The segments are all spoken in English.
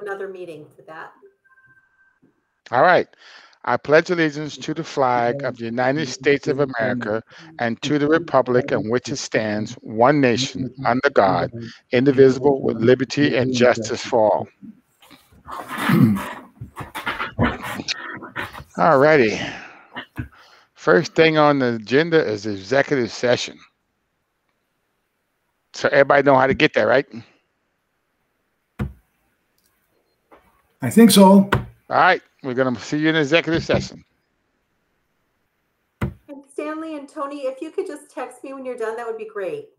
another meeting for that. All right. I pledge allegiance to the flag of the United States of America and to the republic in which it stands, one nation, under God, indivisible, with liberty and justice for all. All righty. First thing on the agenda is executive session. So everybody know how to get there, right? I think so. All right. We're going to see you in executive session. And Stanley and Tony, if you could just text me when you're done, that would be great.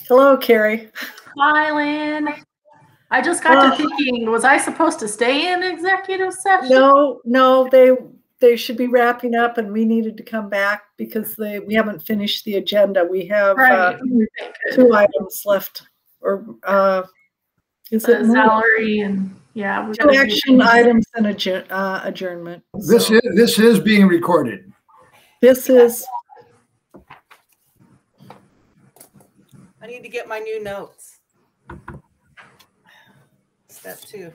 Hello, Carrie. Hi, Lynn. I just got to thinking, was I supposed to stay in executive session? No, they should be wrapping up, and we needed to come back because we haven't finished the agenda. We have Right. 2 items left, or is it more? Salary and yeah. 2 action items and adjournment. This is being recorded. This is. I need to get my new notes. Step 2.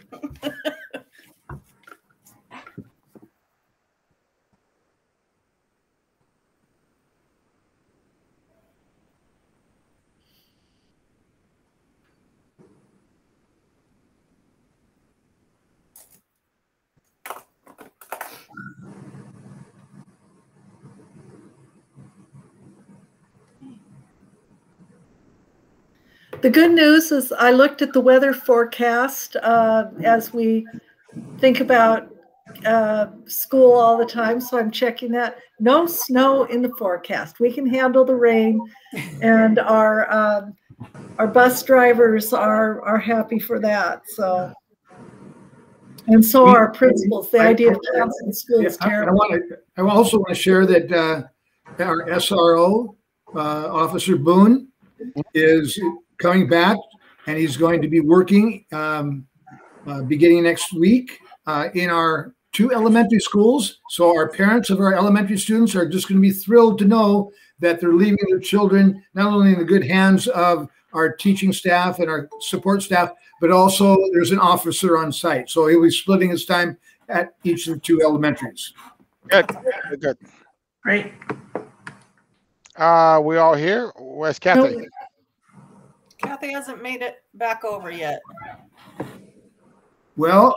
The good news is I looked at the weather forecast as we think about school all the time, so I'm checking that. No snow in the forecast. We can handle the rain, and our bus drivers are happy for that. So, and so are our principals. The idea of canceling school is terrible. I also want to share that our SRO, Officer Boone, is coming back, and he's going to be working beginning next week in our 2 elementary schools. So our parents of our elementary students are just going to be thrilled to know that they're leaving their children not only in the good hands of our teaching staff and our support staff, but also there's an officer on site. So he'll be splitting his time at each of the 2 elementaries. Good. Great. We all here? Where's Kathy? No. Kathy hasn't made it back over yet. Well,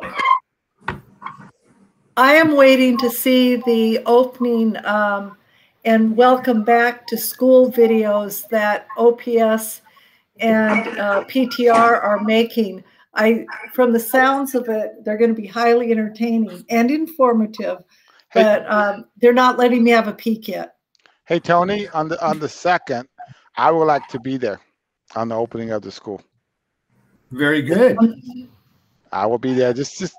I am waiting to see the opening and welcome back to school videos that OPS and PTR are making. From the sounds of it, they're going to be highly entertaining and informative, but they're not letting me have a peek yet. Hey, Tony, on the 2nd, I would like to be there on the opening of the school. very good. I will be there. Just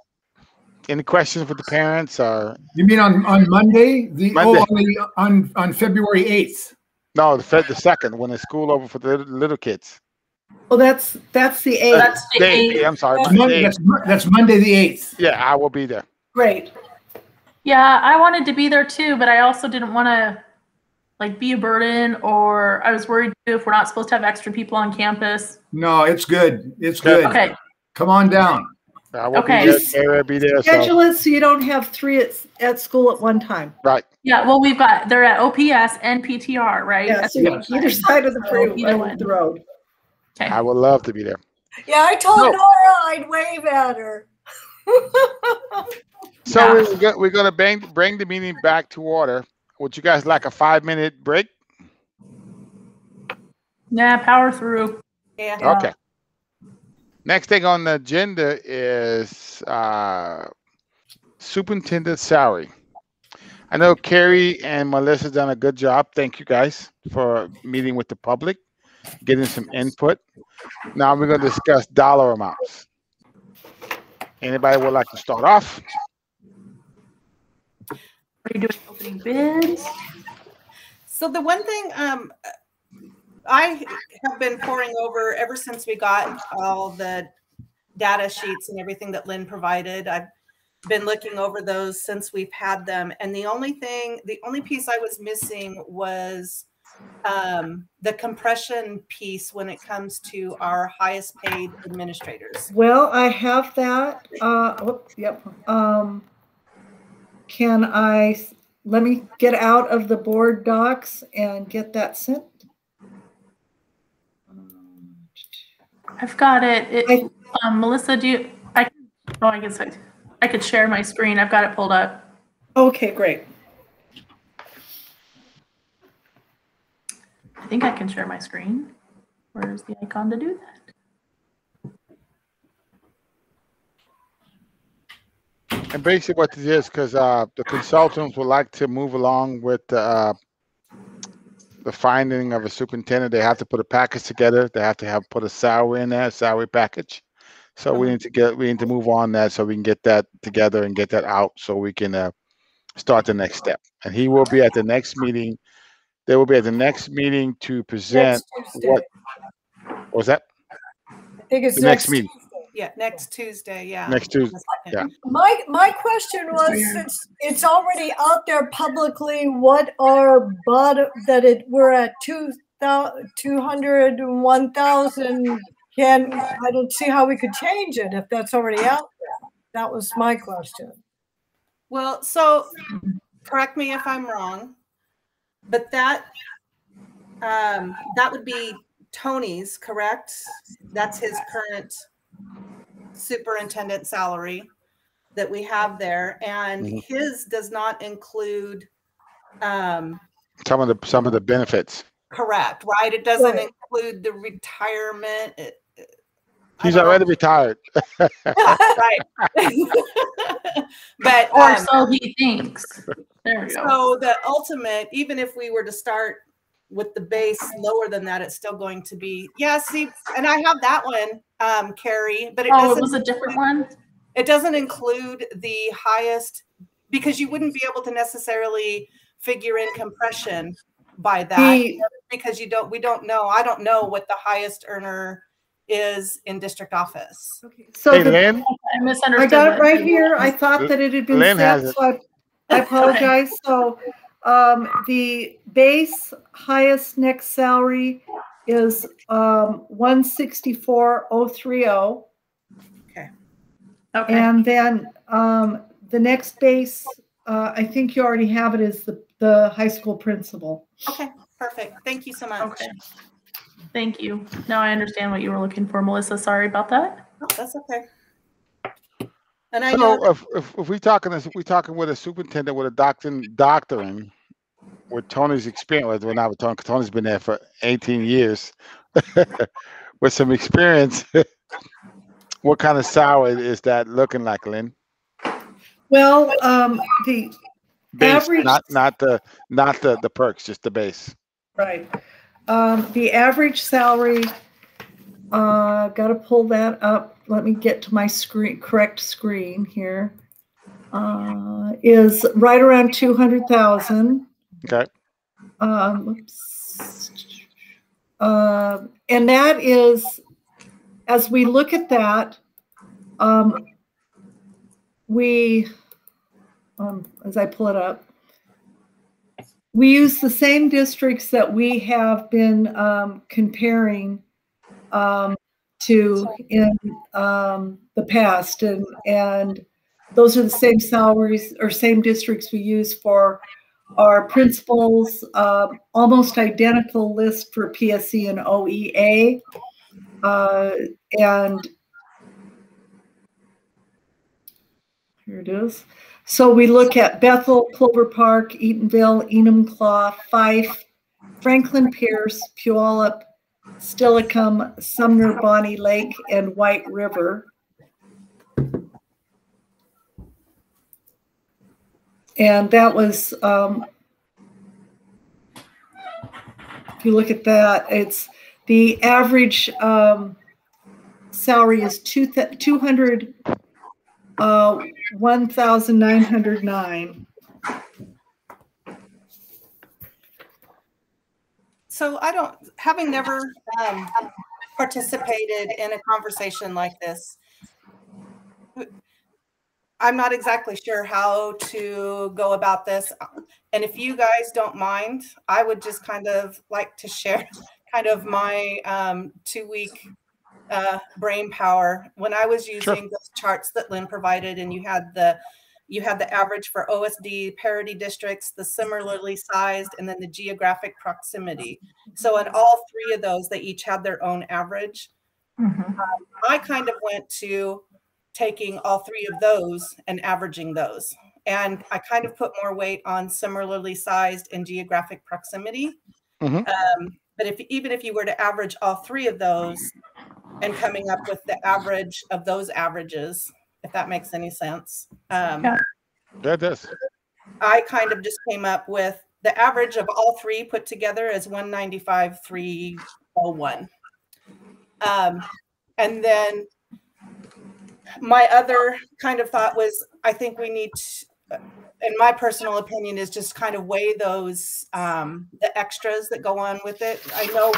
any questions with the parents or? You mean on Monday? Monday. On February 8th. No, the 2nd, when the school over for the little kids. Well, that's the 8th. That's the Day, 8th. I'm sorry. That's Monday. that's Monday the 8th. Yeah, I will be there. Great. Yeah, I wanted to be there too, but I also didn't want to be a burden, or I was worried too if we're not supposed to have extra people on campus. No, it's good. It's good. Okay. Come on down. I will Okay. be there. Sarah will be there. Schedule it so you don't have 3 at school at one time. Right. Yeah, well, they're at OPS and PTR, right? Yeah, so either side of the road. Okay. I would love to be there. Yeah, I told Nora I'd wave at her. So we're going to bring the meeting back to order. Would you guys like a 5-minute break? Yeah, power through. Yeah. Okay. Next thing on the agenda is superintendent salary. I know Carrie and Melissa done a good job. Thank you guys for meeting with the public, getting some input. Now we're going to discuss dollar amounts. Anybody would like to start off? Are you doing opening bids? So the one thing I have been poring over ever since we got all the data sheets and everything that Lynn provided. I've been looking over those since we've had them. And the only piece I was missing was the compression piece when it comes to our highest paid administrators. Well, I have that. Yep. Let me get out of the board docs and get that sent. I've got it. Melissa, I guess I could share my screen. I've got it pulled up. Okay, great. I think I can share my screen. Where's the icon to do that? And basically what it is, because the consultants would like to move along with the finding of a superintendent, they have to put a package together. They have to put a salary in there, salary package. So we need to move on that so we can get that together and get that out so we can start the next step. And he will be at the next meeting. They will be at the next meeting to present Next Tuesday. what was that? I think it's The next meeting. Tuesday. Yeah, next Tuesday. Yeah. Next Tuesday. The second. Yeah. My question was, since it's already out there publicly, what are we're at 200 and 1,000. I don't see how we could change it if that's already out there. That was my question. Well, so correct me if I'm wrong, but that would be Tony's, correct? That's his current superintendent salary that we have there, and his does not include some of the benefits. correct, right? It doesn't include the retirement. He's already retired. Right. But Or so he thinks. There we go. so the ultimate, even if we were to start with the base lower than that, it's still going to be, see, and I have that one, Carrie, but it It was a different one? It doesn't include the highest, because you wouldn't be able to necessarily figure in compression by that, because we don't know. I don't know what the highest earner is in district office. Okay. So Hey, Lynn. I misunderstood. I got it that. right here. I thought that it had been Lynn has set, it. so I apologize. So the base highest next salary is 164,030. Okay. And then the next base, I think you already have it, is the high school principal. Okay, perfect. Thank you so much. Okay. Thank you. Now I understand what you were looking for, Melissa. Sorry about that. Oh, that's okay. And I know So if we talking with a superintendent with a doctoring with Tony's experience, well, not with Tony, 'cause Tony's been there for 18 years, with some experience, what kind of salary is that looking like, Lynn? Well, the Base, average, not the perks, just the base. right. The average salary, got to pull that up. Let me get to my correct screen here. Is right around 200,000. Okay. Whoops. And that is, as we look at that, as I pull it up, we use the same districts that we have been comparing to in the past, and those are the same salaries or same districts we use for our principals. Almost identical list for PSE and OEA, and here it is. So we look at Bethel, Clover Park, Eatonville, Enumclaw, Fife, Franklin Pierce, Puyallup, Stillicum, Sumner, Bonnie Lake, and White River. And that was, if you look at that, it's the average salary is 1,909. So having never participated in a conversation like this, I'm not exactly sure how to go about this. And if you guys don't mind, I would just kind of like to share kind of my 2-week brain power. When I was using those charts that Lynn provided, and you had the average for OSD parity districts, the similarly sized, and then the geographic proximity. So in all 3 of those, they each had their own average. I kind of went to taking all 3 of those and averaging those. And I kind of put more weight on similarly sized and geographic proximity. But even if you were to average all 3 of those and coming up with the average of those averages, if that makes any sense. Yeah, it does. I kind of just came up with the average of all three put together is 195,301. And then my other kind of thought was, I think we need to, in my personal opinion, is just kind of weigh those, the extras that go on with it. I know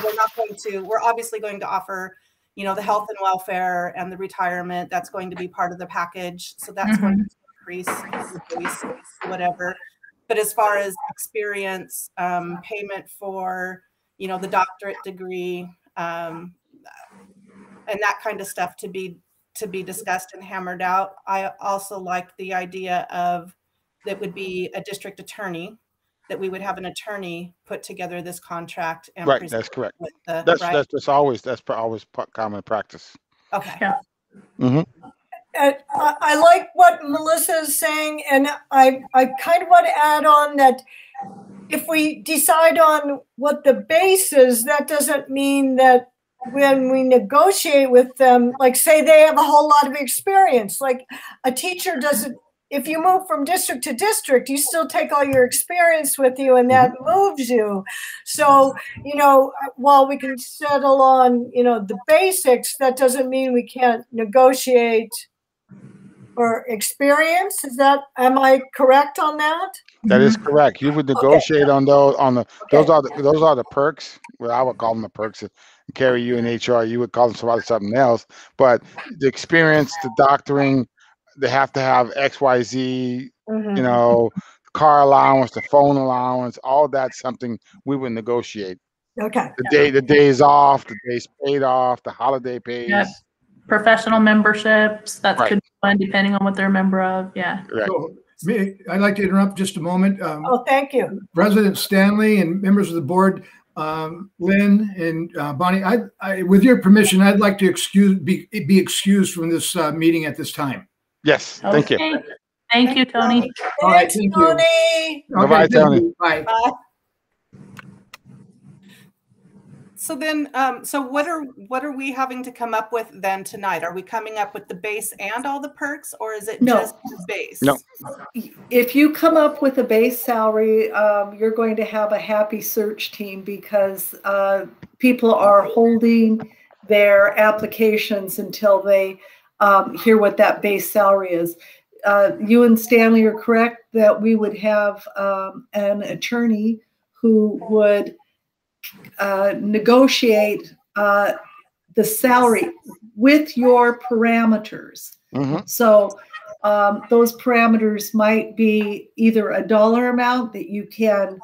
we're obviously going to offer, you know, the health and welfare and the retirement. That's going to be part of the package. So that's going to increase the base, whatever. But as far as experience, payment for, you know, the doctorate degree, and that kind of stuff to be discussed and hammered out. I also like the idea of that would be a district attorney, that we would have an attorney put together this contract. And right, that's correct. That's always common practice. Okay. Yeah. And I like what Melissa is saying, and I kind of want to add on that if we decide on what the base is, that doesn't mean that when we negotiate with them, like say they have a whole lot of experience, like a teacher doesn't, if you move from district to district, you still take all your experience with you and that moves you. So, you know, while we can settle on, you know, the basics, that doesn't mean we can't negotiate for experience. Am I correct on that? That is correct. You would negotiate on those, those are the perks. Well, I would call them the perks. Carrie, you in HR, you would call them something else. But the experience, the doctoring, they have to have XYZ, you know, car allowance, the phone allowance, all that's something we would negotiate. Okay. The days off, the days paid off, the holiday pays. Yep. Professional memberships, that Right. could be fun depending on what they're a member of. Yeah. Right. So, I'd like to interrupt just a moment. Oh, thank you. President Stanley and members of the board, Lynn and Bonnie, I, with your permission, I'd like to be excused from this meeting at this time. Yes, thank you. Okay. Thank you, Tony. All right, Thanks, thank you. Tony. Bye-bye, thank Tony. you. Bye. So then, so what are we having to come up with then tonight? Are we coming up with the base and all the perks, or is it No. just the base? No. If you come up with a base salary, you're going to have a happy search team because people are holding their applications until they hear what that base salary is. You and Stanley are correct that we would have an attorney who would negotiate the salary with your parameters. So those parameters might be either a dollar amount that you can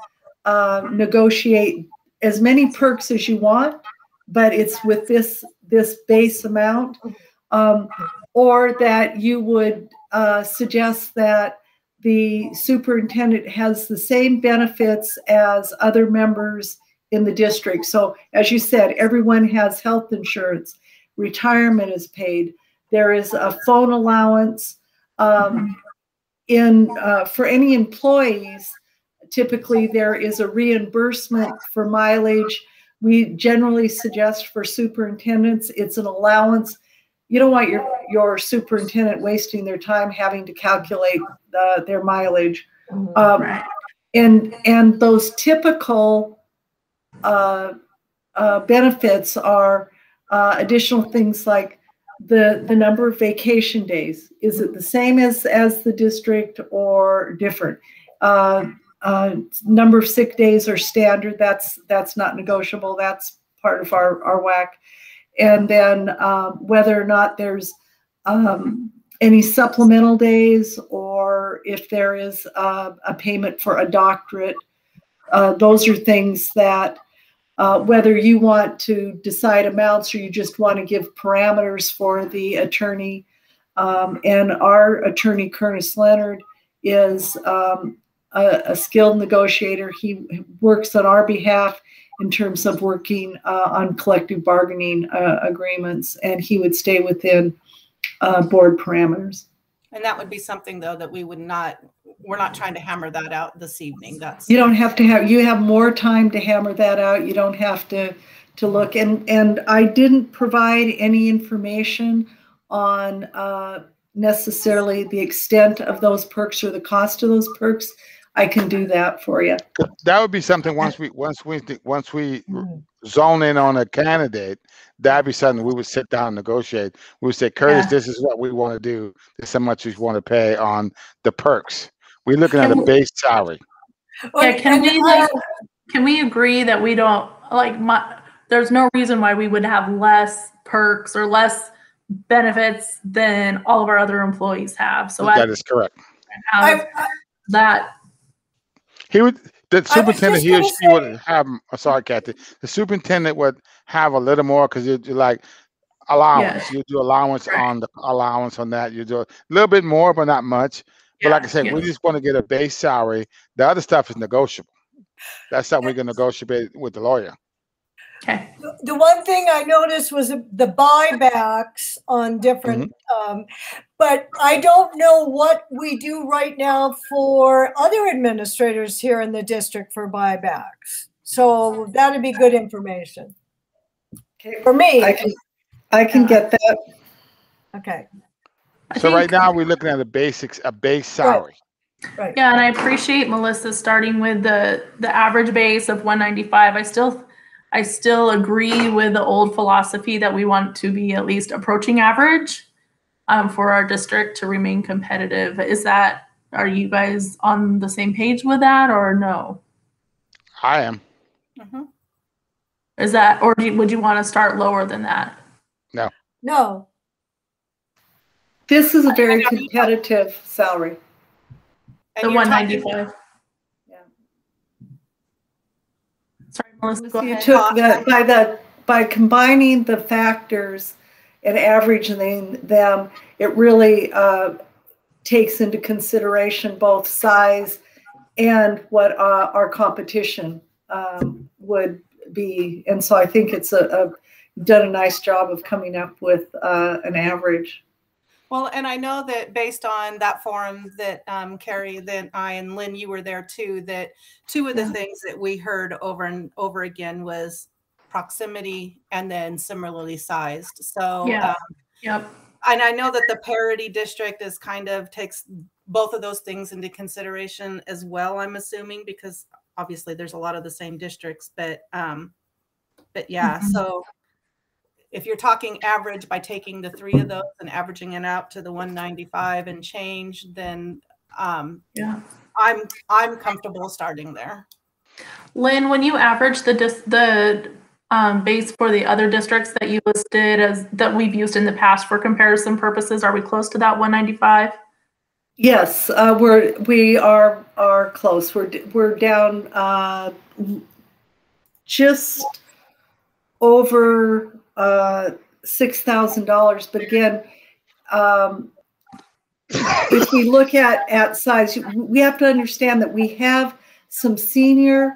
negotiate as many perks as you want, but it's with this base amount, or that you would suggest that the superintendent has the same benefits as other members in the district. So as you said, everyone has health insurance, retirement is paid. There is a phone allowance. For any employees, typically there is a reimbursement for mileage. We generally suggest for superintendents, it's an allowance. You don't want your superintendent wasting their time having to calculate their mileage. And those typical benefits are additional things like the number of vacation days. Is it the same as the district or different? Number of sick days are standard. That's not negotiable. That's part of our WAC. And then whether or not there's any supplemental days, or if there is a payment for a doctorate, those are things that whether you want to decide amounts or you just want to give parameters for the attorney. And our attorney, Curtis Leonard, is a skilled negotiator. He works on our behalf in terms of working on collective bargaining agreements, and he would stay within board parameters. And that would be something, though, that we're not trying to hammer that out this evening. You don't have to you have more time to hammer that out. You don't have to look. And I didn't provide any information on necessarily the extent of those perks or the cost of those perks. I can do that for you. That would be something once we zone in on a candidate, that'd be something we would sit down and negotiate. We would say, Curtis, Yeah. this is what we want to do. This is how much we want to pay on the perks. We're looking at Can a we- base salary. Yeah, can we agree that we don't there's no reason why we would have less perks or less benefits than all of our other employees have. So That is correct. That The superintendent, just he or gonna she would have, sorry, Kathy, the superintendent would have a little more because you do like allowance. Yeah. You do allowance Right. on the allowance on that. You do a little bit more, but not much. But like I said, we just want to get a base salary. The other stuff is negotiable. That's something we can negotiate with the lawyer. okay. The one thing I noticed was the buybacks on different, but I don't know what we do right now for other administrators here in the district for buybacks. So that'd be good information for me. I can get that. Okay, So right now we're looking at a base salary. right. Yeah, and I appreciate Melissa starting with the average base of 195. I still agree with the old philosophy that we want to be at least approaching average for our district to remain competitive. Are you guys on the same page with that or no? I am. Mhm. Or would you want to start lower than that? No, This is a very competitive salary. And The you're talking- 195. Yeah. Sorry, Melissa, go You ahead. took by combining the factors and averaging them, it really takes into consideration both size and what our competition would be. And so I think it's done a nice job of coming up with an average. Well, and I know that based on that forum that Carrie, that I and Lynn, you were there too, that two of the things that we heard over and over again was proximity and then similarly sized. So, Yeah. Yep. and I know that the parity district is kind of takes both of those things into consideration as well, I'm assuming, because obviously there's a lot of the same districts, but yeah, so if you're talking average by taking the three of those and averaging it out to the 195 and change, then Yeah. I'm comfortable starting there. Lynn, when you average the base for the other districts that you listed that we've used in the past for comparison purposes, are we close to that 195? Yes, we are close. We're down just over $6,000. But again, if we look at size, we have to understand that we have some senior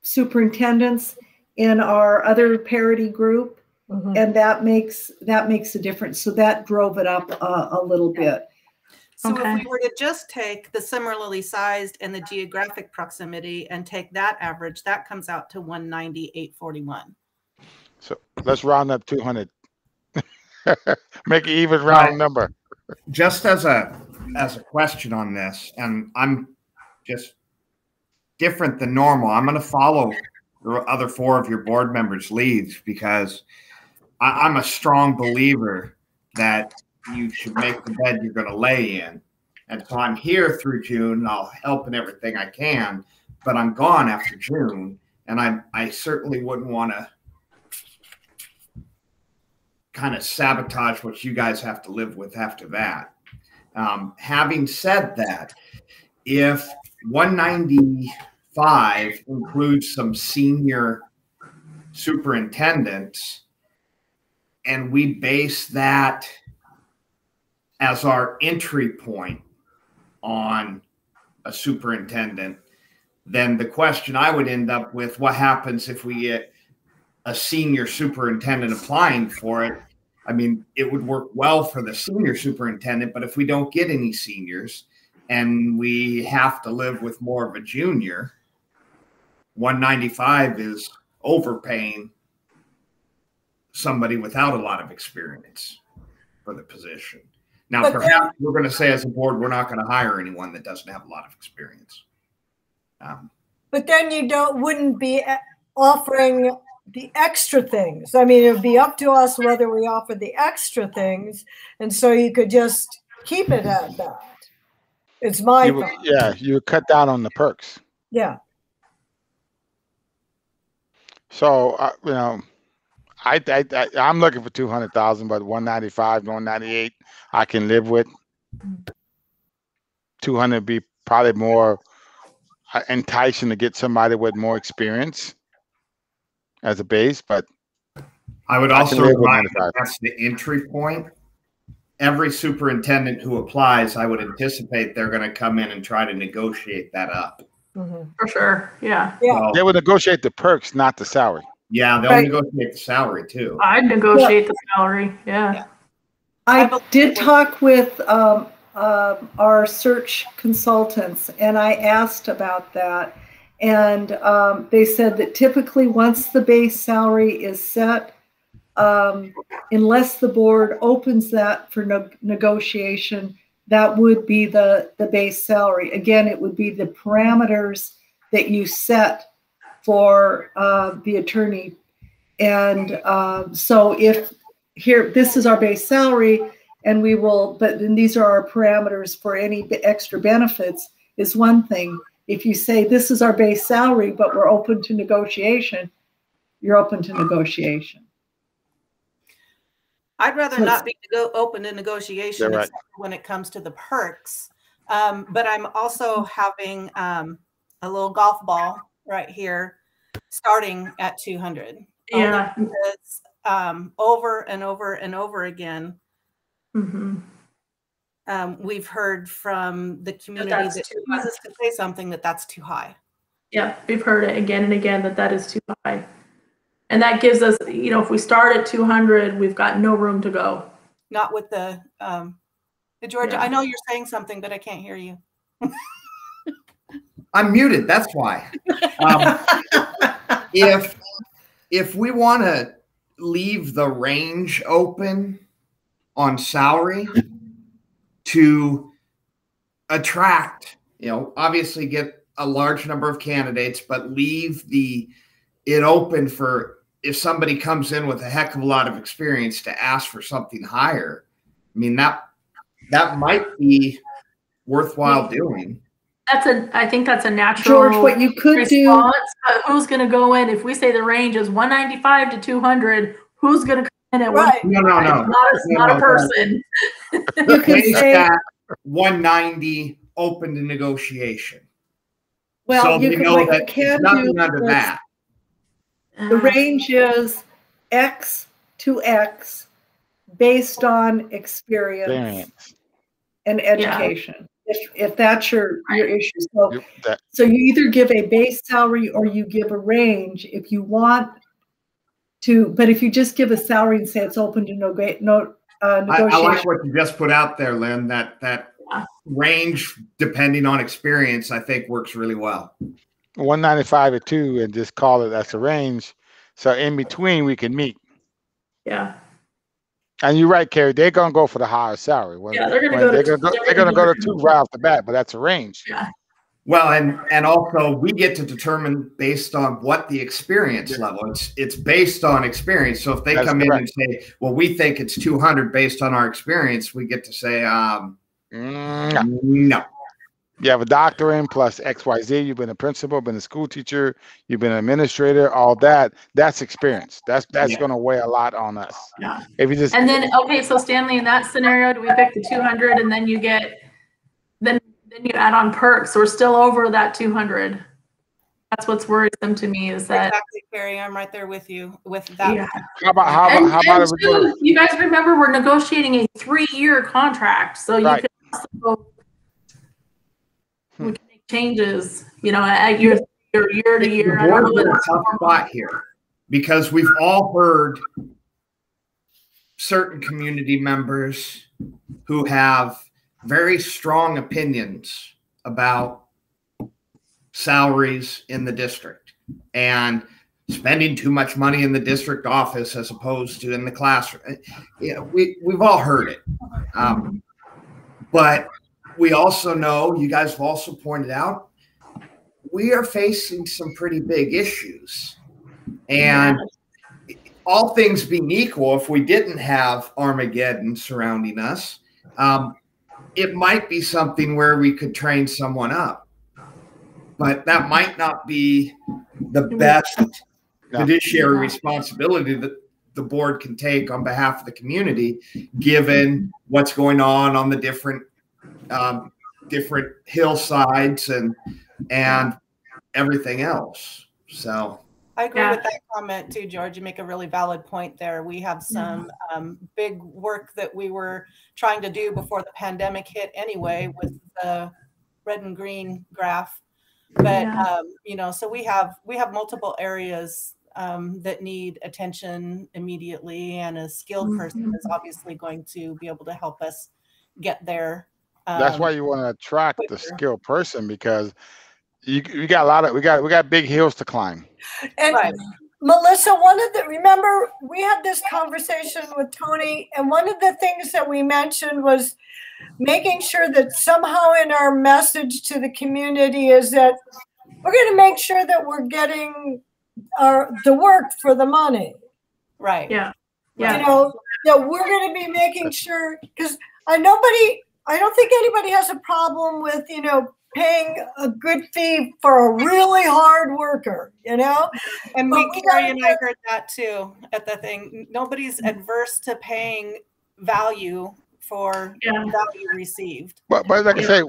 superintendents in our other parity group. And that makes a difference. So that drove it up a little bit. So Okay. if we were to just take the similarly sized and the geographic proximity and take that average, that comes out to 198.41. So let's round up 200. Make an even round number. Just as a question on this, and I'm just different than normal. I'm going to follow the other four of your board members' leads because I'm a strong believer that you should make the bed you're going to lay in. And so I'm here through June, and I'll help in everything I can, but I'm gone after June, and I certainly wouldn't want to kind of sabotage what you guys have to live with after that. Having said that, if 195 includes some senior superintendents, and we base that as our entry point on a superintendent, then the question I would end up with, what happens if we get a senior superintendent applying for it? I mean, it would work well for the senior superintendent, but if we don't get any seniors and we have to live with more of a junior, 195 is overpaying somebody without a lot of experience for the position. Now, But perhaps we're going to say as a board, we're not going to hire anyone that doesn't have a lot of experience. But then you wouldn't be offering the extra things. I mean, it would be up to us whether we offer the extra things. And so you could just keep it at that. It's my thought. Yeah, you would cut down on the perks. Yeah. So, you know, I'm looking for 200,000, but 195, 198, I can live with. 200 be probably more enticing to get somebody with more experience as a base, but I would I also can live with remind 95. that's the entry point. Every superintendent who applies, I would anticipate they're going to come in and try to negotiate that up. Mhm. For sure. Yeah. Yeah. Well, They would negotiate the perks, not the salary. yeah, they'll Right. negotiate the salary too. I'd negotiate the salary. Yeah. I did talk with our search consultants, and I asked about that. And they said that typically once the base salary is set, unless the board opens that for negotiation, that would be the base salary. Again, it would be the parameters that you set for the attorney. And so if here, this is our base salary, and we will, but then these are our parameters for any extra benefits is one thing. If you say this is our base salary, but we're open to negotiation, you're open to negotiation. I'd rather So not be open to negotiation You're right. except when it comes to the perks. But I'm also having a little golf ball right here starting at 200. Yeah. Only because, over and over and over again, Mhm. we've heard from the community that's that too much. chooses to say something that's too high. Yeah, we've heard it again and again that is too high. And that gives us, you know, if we start at 200, we've got no room to go. Not with the Georgia. Yeah. I know you're saying something, but I can't hear you. I'm muted. That's why. If we want to leave the range open on salary to attract, you know, obviously get a large number of candidates, but leave it open for if somebody comes in with a heck of a lot of experience to ask for something higher. I mean, that might be worthwhile doing. I think that's a natural George, what you could do, response, but who's going to go in if we say the range is 195 to 200? Who's going to come in at Right. No. 195? Not a person. you could Base say, at 190 open to negotiation. well, So you we could, know what that you can it's nothing do under is that. the range is X to X based on experience Experience. and education. If that's your issue. So, Yep, that- so you either give a base salary or you give a range if you want to, but if you just give a salary and say it's open to negotiation. I like what you just put out there, Lynn. That range, depending on experience, I think works really well. 195 or 2 and just call it that's a range. So in between we can meet. Yeah. And you're right, Carrie. They're gonna go for the higher salary. Yeah, they're gonna go to they're gonna go to 2 right off the bat, but that's a range. Yeah. Well, and also we get to determine based on what the experience level. It's based on experience. So if they That's come in correct. and say, "Well, we think it's 200 based on our experience," we get to say, "No." You have a doctorate plus XYZ. You've been a principal, been a school teacher, you've been an administrator. All that's experience. That's Yeah. going to weigh a lot on us. Yeah. If you just And then, okay, so Stanley, in that scenario, do we pick the 200 and then you get, then you add on perks? We're still over that 200. That's what's worrisome to me is that. Exactly, Carrie. I'm right there with you with that. Yeah. how about And if we go too, you guys remember we're negotiating a 3-year contract, so you Right. can also we can make changes, you know, at year to year. The I don't know board's in a what- tough spot here because we've all heard certain community members who have very strong opinions about salaries in the district and spending too much money in the district office as opposed to in the classroom. Yeah, we've all heard it. But we also know, you guys have also pointed out, we are facing some pretty big issues. And all things being equal, if we didn't have Armageddon surrounding us, it might be something where we could train someone up. But that might not be the best fiduciary responsibility that the board can take on behalf of the community, given what's going on the different hillsides and everything else. So I agree with that comment too, George. You make a really valid point there. We have some big work that we were trying to do before the pandemic hit anyway, with the red and green graph. But you know, so we have multiple areas that need attention immediately, and a skilled person is obviously going to be able to help us get there. That's why you want to attract the skilled person, because we got big hills to climb. And Melissa, remember we had this conversation with Tony, and one of the things that we mentioned was making sure that somehow in our message to the community is that we're going to make sure that we're getting the work for the money. Right. Yeah. You know, that we're going to be making sure, because I don't think anybody has a problem with, you know, paying a good fee for a really hard worker, you know? And Carrie and I heard that too at the thing. Nobody's adverse to paying value for value received. But like I say,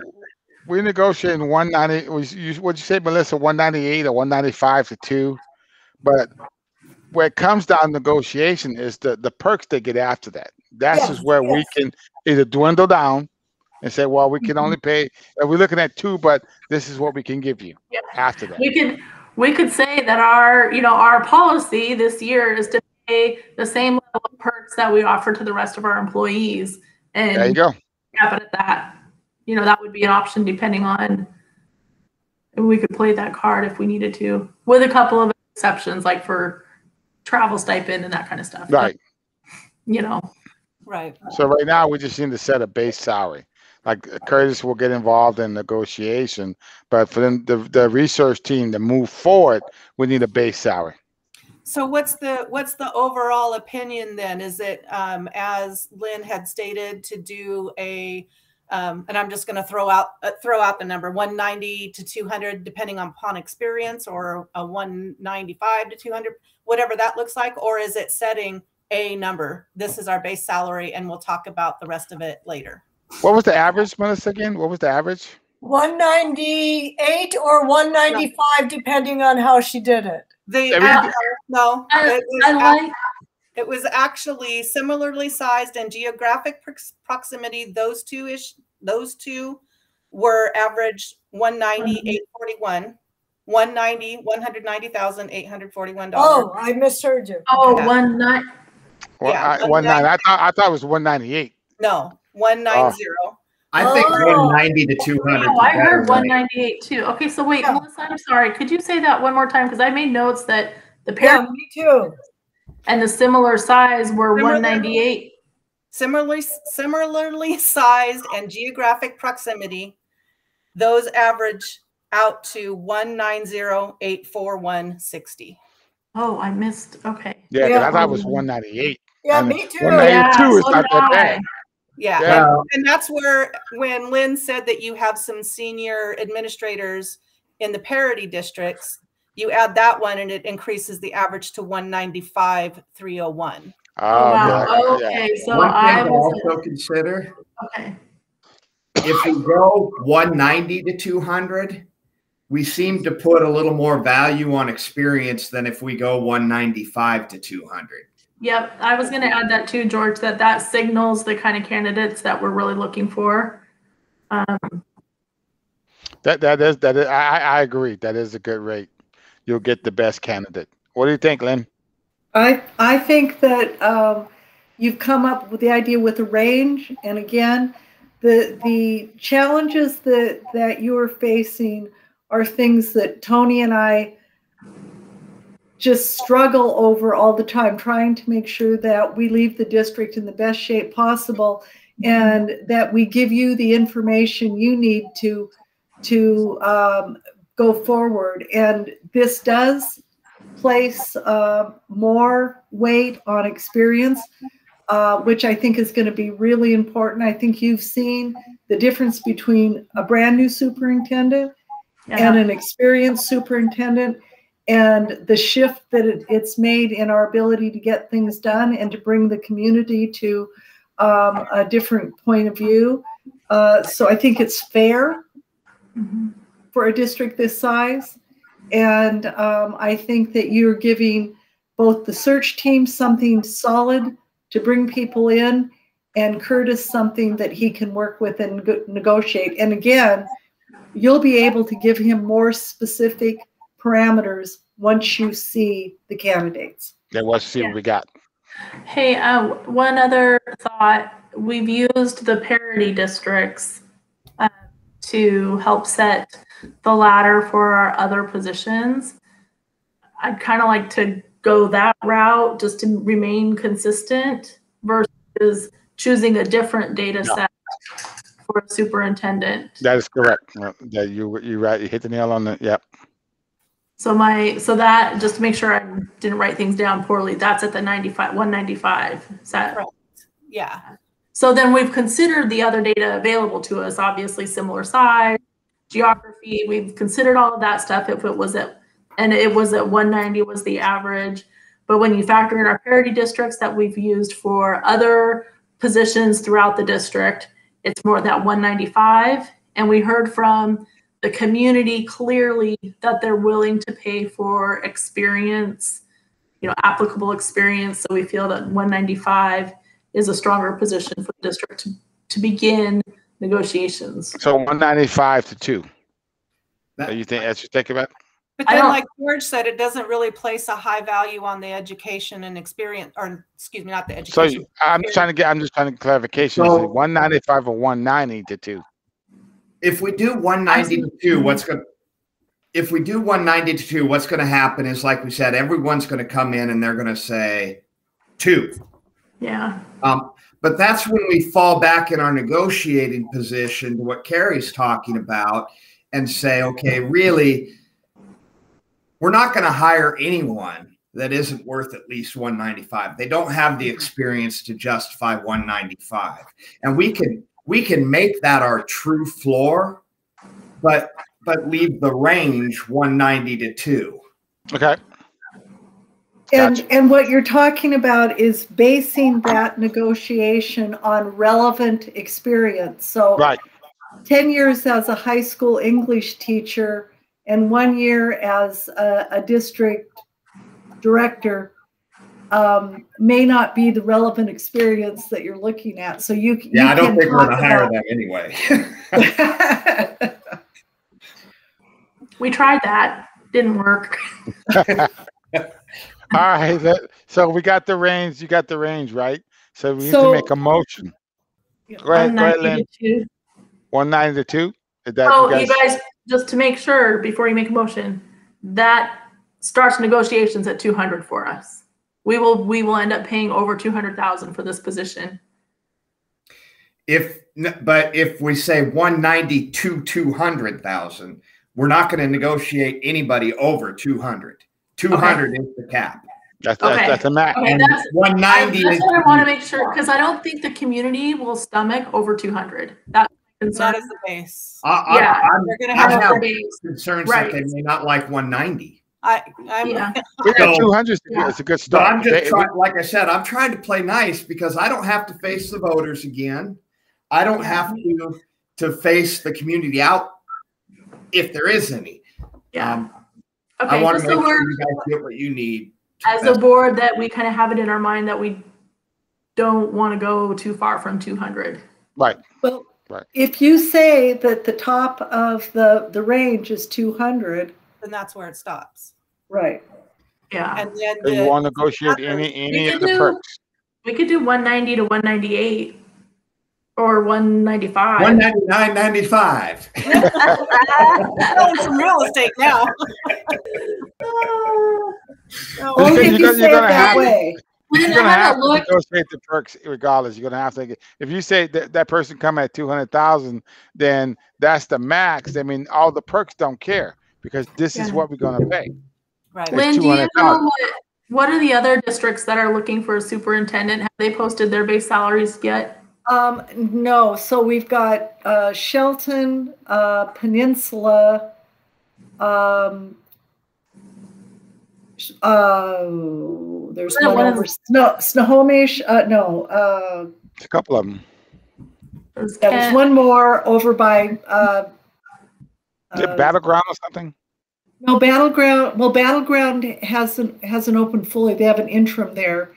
we're negotiating 190. What'd you say, Melissa? 198 or 195 to 2. But where it comes down to negotiation is the perks they get after that. That's just where we can either dwindle down and say, well, we can only pay. We're looking at 2, but this is what we can give you after that. We could say that our policy this year is to pay the same level of perks that we offer to the rest of our employees. And there you go. Cap it at that. You know, that would be an option depending on. We could play that card if we needed to, with a couple of exceptions, like for travel stipend and that kind of stuff. Right. But, you know. Right. So right now we just need to set a base salary. Like Curtis will get involved in negotiation, but for them, the research team to move forward, we need a base salary. So what's the overall opinion then? Is it as Lynn had stated, to do a and I'm just going to throw out the number 190 to 200 depending upon experience, or a 195 to 200, whatever that looks like? Or is it setting a number? This is our base salary and we'll talk about the rest of it later. What was the average, Melissa, again? What was the average? 198 or 195, depending on how she did it. It was actually similarly sized and geographic proximity. Those two were average 190,841, 190,841. Oh, I misheard you. Oh, okay. 190. Well, 190. I thought it was 198. No, 190. I think 190 to 200. Oh, I heard 198 too. Okay, so wait, Melissa, I'm sorry. Could you say that one more time? Because I made notes that the pair me too. And the similar size were 198. Similarly sized and geographic proximity, those average out to 190,841.60. Oh, I missed. Okay. Yeah, because I thought it was 198. Yeah, me too. 192 is not that bad. Yeah. And that's where, when Lynn said that you have some senior administrators in the parity districts, you add that one and it increases the average to 195,301. Oh, wow. Okay. So I also consider. Okay. If we go 190 to 200, we seem to put a little more value on experience than if we go 195 to 200. Yep, I was going to add that too, George, that signals the kind of candidates that we're really looking for. That is I agree. That is a good rate. You'll get the best candidate. What do you think, Lynn? I think that you've come up with the idea with a range, and again, the challenges that you are facing are things that Tony and I just struggle over all the time, trying to make sure that we leave the district in the best shape possible and that we give you the information you need to go forward. And this does place more weight on experience, which I think is going to be really important. I think you've seen the difference between a brand new superintendent and an experienced superintendent, and the shift that it's made in our ability to get things done and to bring the community to a different point of view. So I think it's fair for a district this size. And I think that you're giving both the search team something solid to bring people in, and Curtis something that he can work with and negotiate. And again, you'll be able to give him more specific parameters once you see the candidates. Yeah, let's see what we got. Hey, one other thought. We've used the parity districts to help set the ladder for our other positions. I'd kind of like to go that route just to remain consistent versus choosing a different data set for a superintendent. That is correct. Yeah, you're right. You hit the nail on the, yep. So that, just to make sure I didn't write things down poorly, that's at the 195. Is that Correct. Yeah. So then we've considered the other data available to us, obviously similar size, geography. We've considered all of that stuff if it was at, and it was at 190 was the average. But when you factor in our parity districts that we've used for other positions throughout the district, it's more that 195. And we heard from the community clearly that they're willing to pay for experience, applicable experience. So we feel that 195 is a stronger position for the district to begin negotiations. So 195 to 2. You think that's what you think about? But then, like George said, it doesn't really place a high value on the education and experience, or excuse me, not the education. So I'm just trying to clarification. So, is it 195 or 190 to 2? If we do 190 to 2, what's going to happen is, like we said, everyone's going to come in and they're going to say 2. Yeah. But that's when we fall back in our negotiating position to what Carrie's talking about and say, okay, really, we're not going to hire anyone that isn't worth at least 195. They don't have the experience to justify 195. And we can make that our true floor, but leave the range 190 to 2. Okay. And what you're talking about is basing that negotiation on relevant experience. So 10 years as a high school English teacher and 1 year as a district director may not be the relevant experience that you're looking at. So I don't think we're going to hire them anyway. We tried that. Didn't work. All right. So we got the range. You got the range, right? So we need to make a motion. Go ahead, Lynn. 190 to 2? You guys, just to make sure before you make a motion, that starts negotiations at 200 for us. We will end up paying over 200,000 for this position. But if we say 190 to 200,000, we're not going to negotiate anybody over 200. 200 is the cap. That's a max. Okay, that's 190. That's what I want to make sure, because I don't think the community will stomach over 200. That's that is the base. I'm going to have a base concerns that they may not like 190. We got 200. It's a good start. But I'm just trying, like I said, I'm trying to play nice because I don't have to face the voters again. I don't have to face the community out if there is any. Yeah. I want to make sure you guys get what you need. As a board, that we kind of have it in our mind that we don't want to go too far from 200. Right. Well, if you say that the top of the range is 200, then that's where it stops. Right. Yeah. And then you want to negotiate any of the perks. We could do 190 to 198 or 195. 199.95. Selling some real estate now. Only if you say it that way. you're gonna I have haven't to looked. negotiate the perks regardless. You're gonna have to. If you say that person come at 200,000, then that's the max. I mean, all the perks don't care because this is Yeah. what we're gonna pay. Right. It's Lynn, do you know 200,000. what are the other districts that are looking for a superintendent? Have they posted their base salaries yet? No, so we've got Shelton, Peninsula, there's Yeah, one one over Snohomish. No, It's a couple of them. There's there's Kent. one more over by Is it Battleground or something? no, Battleground. Well, Battleground hasn't opened fully. They have an interim there.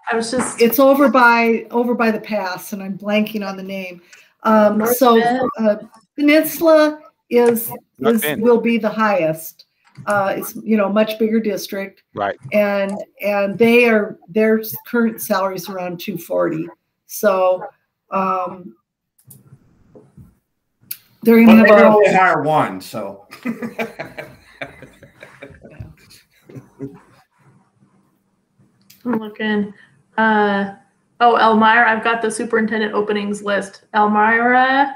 I was just It's over by the pass, and I'm blanking on the name. So Peninsula will be the highest. It's much bigger district, Right. and their current salary is around 240. So they're But gonna they have can only hire one, so. I'm looking. Elmira. I've got the superintendent openings list. Elmira,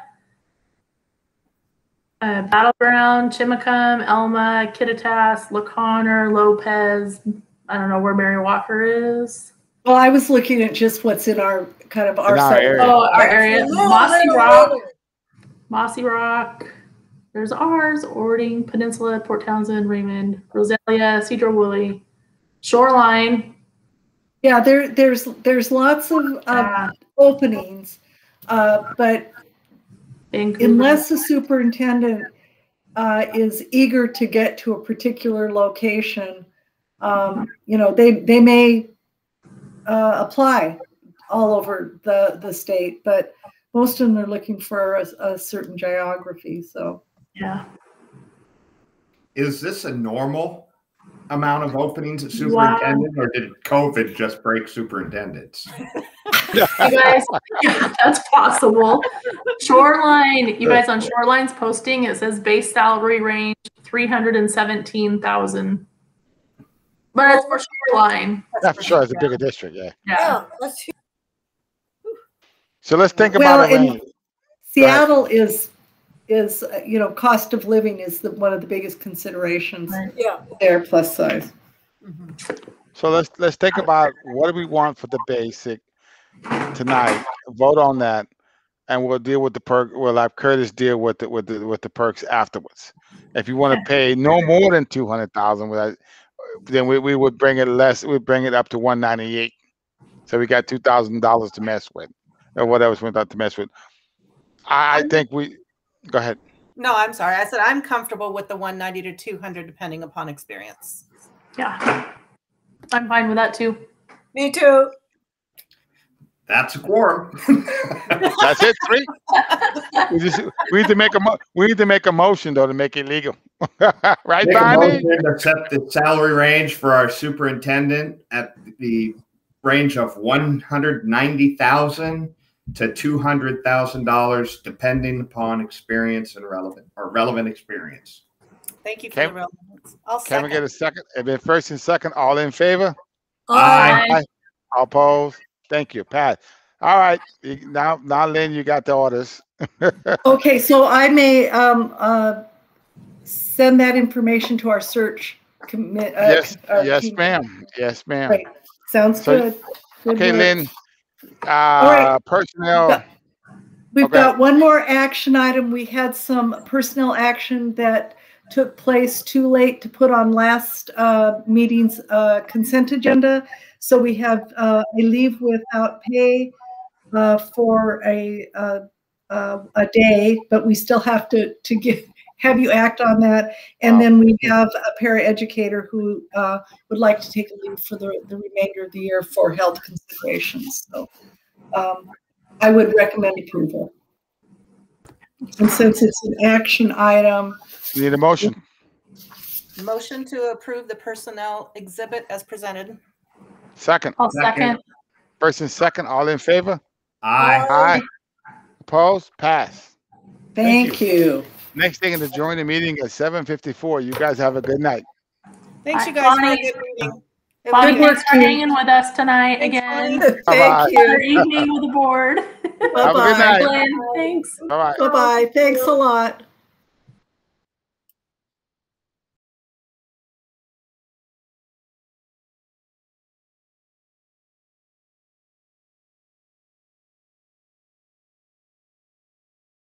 Battleground, Chimacum, Elma, Kittitas, La Conner, Lopez. I don't know where Mary Walker is. Well, I was looking at just what's in our kind of our In our side. area. Oh, our area. No, Mossy no, Rock. no. Mossy Rock. There's ours, Ording, Peninsula, Port Townsend, Raymond, Rosalia, Cedar Woolley, Shoreline. Yeah, there's lots of openings, but Vancouver. unless the superintendent is eager to get to a particular location, they may apply all over the state, but most of them are looking for a certain geography. So Yeah. Is this a normal amount of openings at superintendent, or did COVID just break superintendents? You guys, yeah, that's possible. Shoreline, you guys on Shoreline's posting, it says base salary range 317,000. But it's for Shoreline. Yeah, for sure. It's a bigger district. Yeah. Yeah. Yeah, let's hear. So let's think Well, about a and range. Seattle is cost of living is one of the biggest considerations Yeah. there, plus size. So let's think about what do we want for the basic tonight. Vote on that, and we'll deal with the perk. We'll have Curtis deal with the perks afterwards. If you want to pay no more than 200,000, then we would bring it less. We'd bring it up to 198. So we got $2,000 to mess with, or whatever we thought to mess with. I think we go ahead. No, I'm sorry. I said I'm comfortable with the 190 to 200 depending upon experience. Yeah. I'm fine with that too. Me too. That's a quorum. That's it. 3. We need to make a motion though to make it legal, right, Make a Bonnie? motion to set the salary range for our superintendent at the range of $190,000 to $200,000, depending upon experience and relevant experience. Thank you for Okay. the relevance. I'll Can second. we get a second? And then first and second, all in favor? Aye. All opposed? Thank you, Pat. All right, now, Lynn, you got the orders. Okay, so I may send that information to our search commit. Yes, our yes, team. ma'am. Yes, ma'am. Great. Sounds So- good. Good Okay, work. Lynn. right. Personnel. We've Okay. got one more action item. We had some personnel action that took place too late to put on last meeting's consent agenda. So we have a leave without pay for a day, but we still have to have you act on that. And then we have a paraeducator who would like to take a leave for the remainder of the year for health considerations. So I would recommend approval. And since it's an action item, Need a motion? Motion to approve the personnel exhibit as presented. Second. I'll second. First and second, all in favor? Aye. Aye. Opposed? Pass. thank you. Next thing to join the meeting at 7:54. You guys have a good night. Thanks, you guys, for a Bonnie. good meeting. Bonnie, Good work, thanks for team. hanging with us tonight Thanks, again. Bonnie. Thank Your you. evening with the board. Have a good Bye-bye. night. Glenn, thanks. Bye bye. Bye-bye. Thanks a lot.